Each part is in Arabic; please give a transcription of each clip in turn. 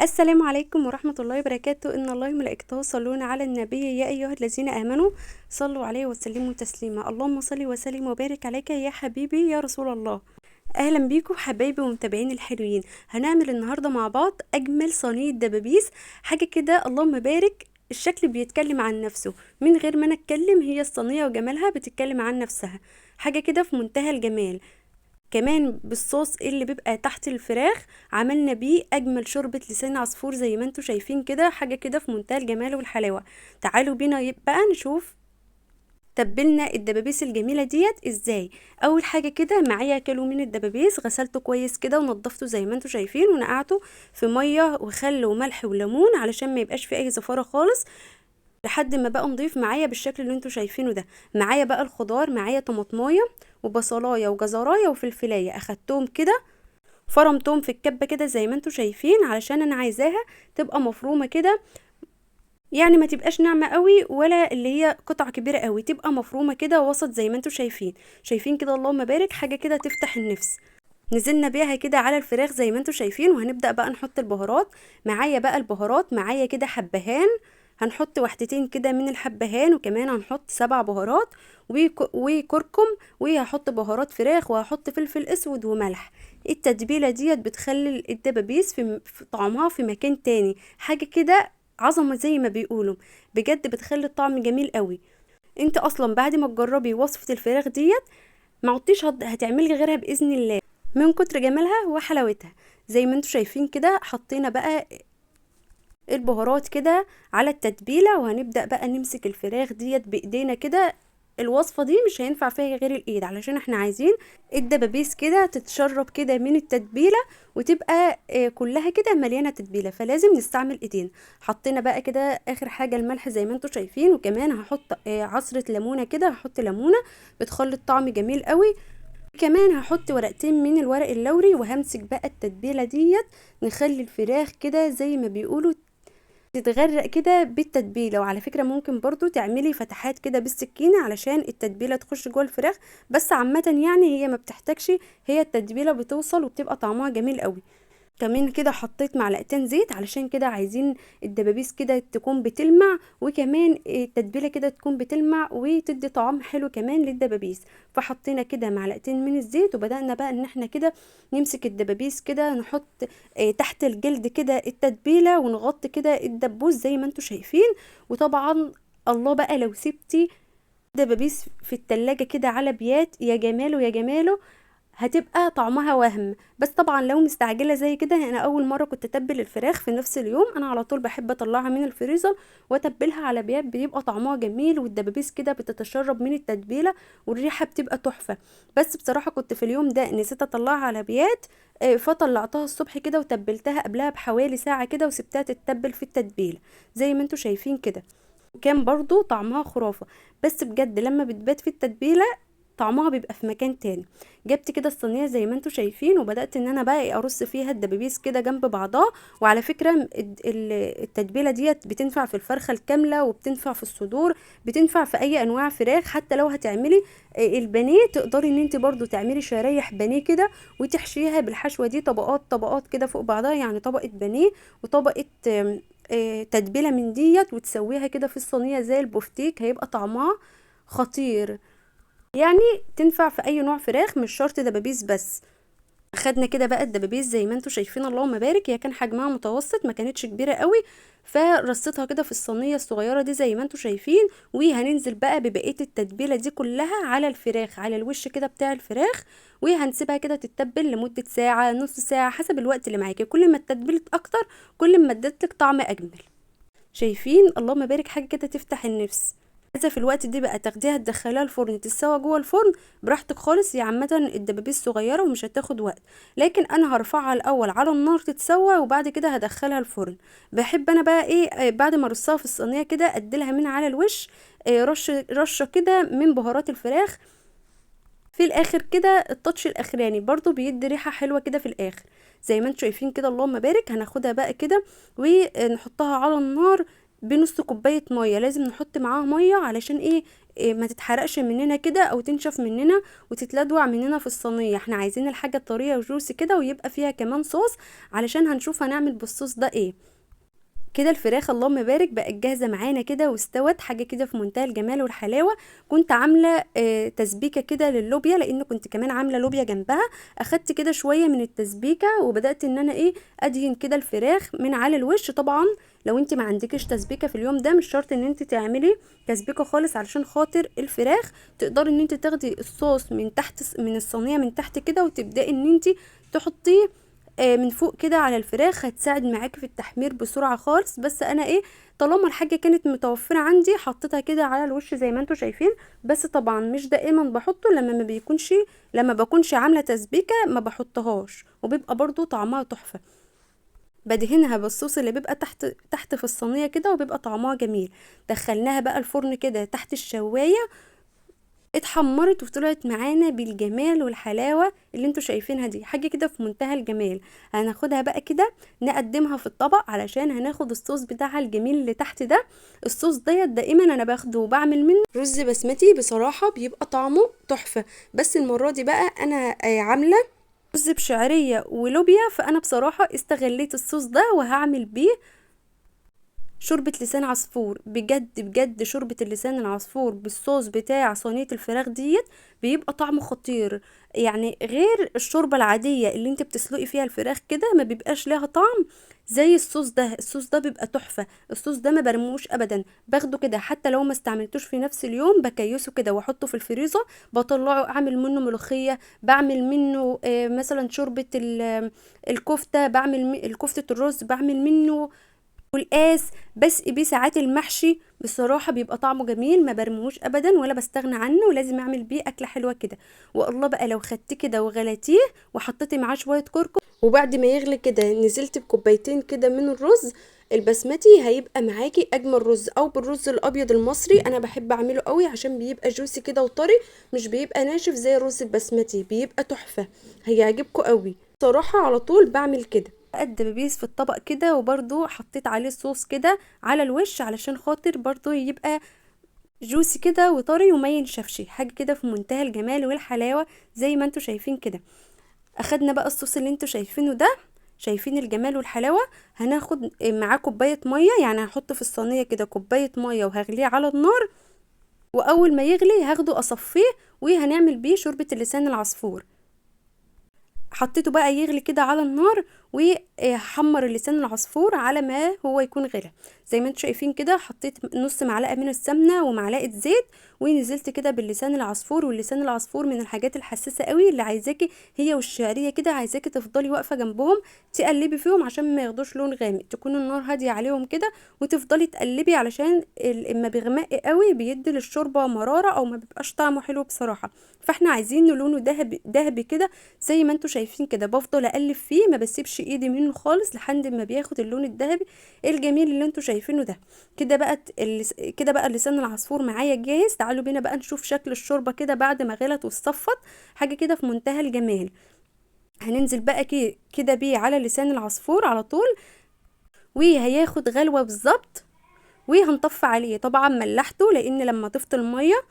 السلام عليكم ورحمة الله وبركاته. إن الله وملائكته يصلون على النبي يا أيها الذين آمنوا صلوا عليه وسلموا تسليما. اللهم صل وسلم وبارك عليك يا حبيبي يا رسول الله. أهلا بيكم حبايبي ومتابعين الحلوين. هنعمل النهاردة مع بعض أجمل صينية دبابيس، حاجة كده اللهم بارك. الشكل بيتكلم عن نفسه من غير ما نتكلم، هي الصينية وجمالها بتتكلم عن نفسها، حاجة كده في منتهى الجمال. كمان بالصوص اللي بيبقى تحت الفراخ عملنا بيه اجمل شوربة لسان عصفور زي ما انتوا شايفين كده، حاجة كده في منتهى الجمال والحلاوة. تعالوا بينا يبقى نشوف تبلنا الدبابيس الجميلة ديت ازاي. اول حاجة كده معايا كيلو من الدبابيس، غسلته كويس كده ونضفته زي ما انتوا شايفين، ونقعته في مية وخل وملح وليمون علشان ما يبقاش فيه اي زفارة خالص لحد ما بقى نضيف معايا بالشكل اللي انتوا شايفينه ده. معايا بقى الخضار، معايا طماطمايه وبصلايه وجزرايه وفلفلايه، اخدتهم كده فرمتهم في الكبه كده زي ما انتوا شايفين، علشان انا عايزاها تبقى مفرومه كده، يعني ما تبقاش ناعمه قوي ولا اللي هي قطع كبيره قوي، تبقى مفرومه كده وسط زي ما انتوا شايفين كده. اللهم بارك، حاجه كده تفتح النفس. نزلنا بيها كده على الفراخ زي ما انتوا شايفين، وهنبدأ بقى نحط البهارات. معايا بقى البهارات، معايا كده حبهان، هنحط واحدتين كده من الحبهان، وكمان هنحط 7 بهارات وكركم، وهحط بهارات فراخ، وهحط فلفل اسود وملح. التتبيلة ديت بتخلي الدبابيس في طعمها في مكان تاني، حاجة كده عظمة زي ما بيقولوا، بجد بتخلي الطعم جميل قوي. انت اصلا بعد ما تجربي وصفة الفراخ ديت ما عدتيش هتعملي غيرها بإذن الله، من كتر جمالها وحلاوتها. زي ما انتوا شايفين كده حطينا بقى البهارات كده على التتبيلة، وهنبدأ بقى نمسك الفراخ ديت بإيدينا كده. الوصفة دي مش هينفع فيها غير الإيد، علشان احنا عايزين الدبابيس كده تتشرب كده من التتبيلة، وتبقى كلها كده مليانة تتبيلة، فلازم نستعمل ايدين. حطينا بقى كده آخر حاجة الملح زي ما انتوا شايفين، وكمان هحط عصرة ليمونة كده، هحط ليمونة بتخلي الطعم جميل قوي. كمان هحط ورقتين من الورق اللوري، وهمسك بقى التتبيله ديت، نخلي الفراخ كده زي ما بيقولوا تتغرق كده بالتتبيله. وعلى فكره ممكن برضو تعملي فتحات كده بالسكينه علشان التتبيله تخش جوه الفراخ، بس عامه يعني هي ما بتحتاجش، هي التتبيله بتوصل وبتبقى طعمها جميل قوي. كمان كده حطيت معلقتين زيت، علشان كده عايزين الدبابيس كده تكون بتلمع، وكمان التتبيله كده تكون بتلمع وتدي طعم حلو كمان للدبابيس. فحطينا كده معلقتين من الزيت، وبدأنا بقى ان احنا كده نمسك الدبابيس كده، نحط تحت الجلد كده التتبيله، ونغطي كده الدبوس زي ما انتوا شايفين. وطبعا الله بقى لو سبتي دبابيس في التلاجة كده على بيات، يا جماله يا جماله، هتبقى طعمها وهم. بس طبعا لو مستعجله زي كده، انا اول مره كنت اتبل الفراخ في نفس اليوم، انا على طول بحب اطلعها من الفريزر واتبلها على بيات، بيبقى طعمها جميل، والدبابيس كده بتتشرب من التتبيله والريحه بتبقى تحفه. بس بصراحه كنت في اليوم ده نسيت اطلعها على بيات، فطلعتها الصبح كده وتبلتها قبلها بحوالي ساعه كده، وسبتها تتبل في التتبيله زي ما انتوا شايفين كده. كان برضو طعمها خرافة، بس بجد لما بتبات في التتبيلة طعمها بيبقى في مكان تاني. جبت كده الصينية زي ما انتوا شايفين، وبدأت ان انا بقى ارص فيها الدبابيس كده جنب بعضها. وعلى فكرة التتبيلة ديت بتنفع في الفرخة الكاملة، وبتنفع في الصدور، بتنفع في اي انواع فراخ. حتى لو هتعملي البانيه، تقدري ان انت برضو تعملي شرايح بانيه كده، وتحشيها بالحشوة دي طبقات طبقات كده فوق بعضها، يعني طبقة بانيه وطبقة تتبيله من ديت، وتسويها كده في الصينيه زي البفتيك، هيبقى طعمها خطير. يعني تنفع في اي نوع فراخ، مش شرط دبابيس بس. خدنا كده بقى الدبابيس زي ما انتوا شايفين، اللهم بارك، هي كان حجمها متوسط ما كانتش كبيره قوي، فرصيتها كده في الصينيه الصغيره دي زي ما انتوا شايفين. وهننزل بقى ببقيه التتبيله دي كلها على الفراخ، على الوش كده بتاع الفراخ، وهنسيبها كده تتبل لمده ساعه نص ساعه حسب الوقت اللي معاكي. كل ما اتبلت اكتر كل ما ادتلك طعم اجمل. شايفين اللهم بارك، حاجه كده تفتح النفس. عايزه في الوقت دي بقى تاخديها تدخليها الفرن تتسوى جوه الفرن براحتك خالص، هي عامه الدبابيس صغيره ومش هتاخد وقت، لكن انا هرفعها الاول على النار تتسوى، وبعد كده هدخلها الفرن. بحب انا بقى ايه، بعد ما ارصها في الصينيه كده اديلها من على الوش رشه كده من بهارات الفراخ في الاخر كده. التاتش الاخراني برضو بيدي ريحه حلوه كده في الاخر زي ما انتم شايفين كده. اللهم بارك، هناخدها بقى كده ونحطها على النار بنص كوبايه ميه، لازم نحط معاها ميه علشان ايه؟ ما تتحرقش مننا كده او تنشف مننا وتتلدوع مننا في الصينيه. احنا عايزين الحاجه طريه وجوسي كده ويبقى فيها كمان صوص، علشان هنشوف هنعمل بالصوص ده ايه. كده الفراخ اللهم بارك بقت جاهزه معانا كده واستوت، حاجه كده في منتهى الجمال والحلاوه. كنت عامله تسبيكه كده للوبيا، لان كنت كمان عامله لوبيا جنبها. اخدت كده شويه من التسبيكه وبدات ان انا ايه؟ ادهن كده الفراخ من على الوش. طبعا لو انت ما عندكش تسبيكه في اليوم ده، مش شرط ان انت تعملي تسبيكه خالص علشان خاطر الفراخ. تقدري ان انت تاخدي الصوص من تحت من الصينيه من تحت كده، وتبداي ان انت تحطيه من فوق كده على الفراخ. هتساعد معاكي في التحمير بسرعة خالص. بس انا ايه؟ طالما الحاجة كانت متوفرة عندي حطيتها كده على الوش زي ما انتوا شايفين. بس طبعا مش دائما بحطه، لما بكونش عاملة تسبيكة ما بحطهاش، وبيبقى برضو طعمها تحفة. بدهنها بالصوص اللي بيبقى تحت في الصينية كده، وبيبقى طعمها جميل. دخلناها بقى الفرن كده تحت الشواية، اتحمرت وطلعت معانا بالجمال والحلاوة اللي انتوا شايفينها دي. حاجة كده في منتهى الجمال. هناخدها بقى كده نقدمها في الطبق، علشان هناخد الصوص بتاعها الجميل اللي تحت ده. الصوص ديت دائما انا باخده وبعمل منه رز بسمتي، بصراحة بيبقى طعمه تحفة. بس المرة دي بقى انا عاملة رز بشعرية ولوبيا، فانا بصراحة استغليت الصوص ده وهعمل بيه شوربة لسان عصفور. بجد بجد شوربة اللسان العصفور بالصوص بتاع صينية الفراخ ديت بيبقى طعمه خطير. يعني غير الشوربة العادية اللي انت بتسلقي فيها الفراخ كده ما بيبقاش لها طعم زي الصوص ده. الصوص ده بيبقى تحفة. الصوص ده ما برموش ابدا، باخده كده حتى لو ما استعملتوش في نفس اليوم بكيسه كده واحطه في الفريزر. بطلعه اعمل منه ملوخية، بعمل منه مثلا شوربة الكفتة، الكفتة الرز بعمل منه والقاس. بسقي بيه ساعات المحشي. بصراحة بيبقى طعمه جميل، ما برموش ابدا ولا بستغنى عنه، ولازم اعمل بيه اكلة حلوة كده. والله بقى لو خدتيه كده وغليتيه وحطيتي معاه شوية كركم، وبعد ما يغلي كده نزلت بكوبايتين كده من الرز البسمتي، هيبقى معاكي اجمل رز. او بالرز الابيض المصري انا بحب اعمله قوي عشان بيبقى جوسي كده وطري، مش بيبقى ناشف زي الرز البسمتي، بيبقى تحفة. هيعجبكم قوي صراحة. على طول بعمل كده الدبابيس في الطبق كده، وبرضو حطيت عليه الصوص كده على الوش علشان خاطر برضو يبقى جوسي كده وطري وما ينشفش. حاجة كده في منتهى الجمال والحلاوة زي ما انتوا شايفين كده. اخدنا بقى الصوص اللي انتوا شايفينه ده، شايفين الجمال والحلاوة. هناخد معاه كوباية مية، يعني هحط في الصينية كده كوباية مية وهغليه على النار. واول ما يغلي هاخده اصفيه وهنعمل بيه شوربة اللسان العصفور. حطيته بقى يغلي كده على النار، وحمر اللسان العصفور على ما هو يكون غلى. زي ما انتم شايفين كده حطيت نص معلقه من السمنه ومعلقه زيت، ونزلت كده باللسان العصفور. واللسان العصفور من الحاجات الحساسه قوي اللي عايزاكي هي والشعريه كده، عايزاكي تفضلي واقفه جنبهم تقلبي فيهم عشان ما ياخدوش لون غامق. تكون النار هاديه عليهم كده وتفضلي تقلبي، علشان اما بيغمق قوي بيدي للشوربه مراره او ما بيبقاش طعمه حلو بصراحه. فاحنا عايزين لونه ذهبي ذهبي كده زي ما انتم شايفين كده. بفضل اقلب فيه ما بسيبش ايدي منه خالص لحد ما بياخد اللون الذهبي الجميل اللي انتم شايفينه ده. كده بقى لسان العصفور معايا جاهز. تعالوا بينا بقى نشوف شكل الشوربه كده بعد ما غلت واتصفت. حاجه كده في منتهى الجمال. هننزل بقى كده بيه على لسان العصفور على طول، وهياخد غلوه بالظبط. وهنطفي عليه. طبعا ملحته لان لما طفت الميه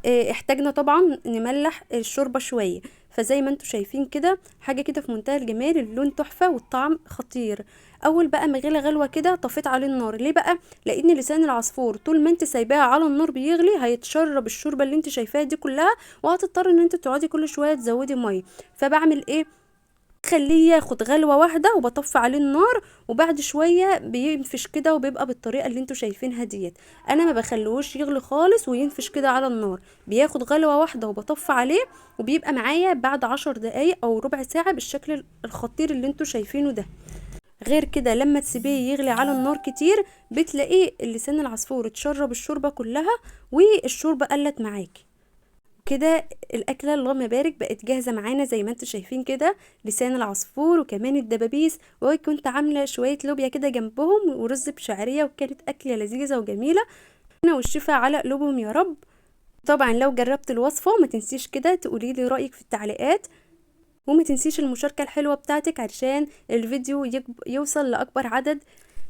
احتاجنا طبعا نملح الشوربه شويه. فزي ما انتم شايفين كده حاجه كده في منتهى الجمال، اللون تحفه والطعم خطير. اول بقى ما غلى غلوه كده طفيت عليه النار. ليه بقى؟ لان لسان العصفور طول ما انت سايباه على النار بيغلي هيتشرب الشوربه اللي انت شايفاها دي كلها، وهتضطر ان انت تقعدي كل شويه تزودي ميه. فبعمل ايه؟ خليه ياخد غلوة واحدة وبطفي عليه النار، وبعد شوية بينفش كده وبيبقى بالطريقة اللي انتوا شايفينها ديت. انا ما بخلوش يغلي خالص وينفش كده على النار، بياخد غلوة واحدة وبطفي عليه، وبيبقى معايا بعد 10 دقايق او ربع ساعة بالشكل الخطير اللي انتوا شايفينه ده. غير كده لما تسيبيه يغلي على النار كتير بتلاقيه اللسان العصفور اتشرب الشوربة كلها والشوربة قلت معاكي. كده الاكله اللهم بارك بقت جاهزه معانا زي ما انتم شايفين كده. لسان العصفور وكمان الدبابيس، وكنت عامله شويه لوبيا كده جنبهم ورز بشعريه، وكانت اكله لذيذه وجميله. انا والشفا على قلوبهم يا رب. طبعا لو جربت الوصفه ما تنسيش كده تقولي لي رايك في التعليقات، وما تنسيش المشاركه الحلوه بتاعتك علشان الفيديو يوصل لاكبر عدد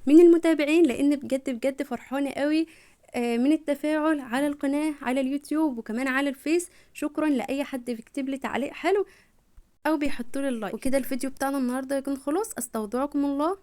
من المتابعين، لان بجد بجد فرحانة قوي من التفاعل على القناة على اليوتيوب وكمان على الفيس. شكرا لأي حد بيكتب لي تعليق حلو او بيحطوا لي اللايك. وكده الفيديو بتاعنا النهارده يكون خلاص، استودعكم الله.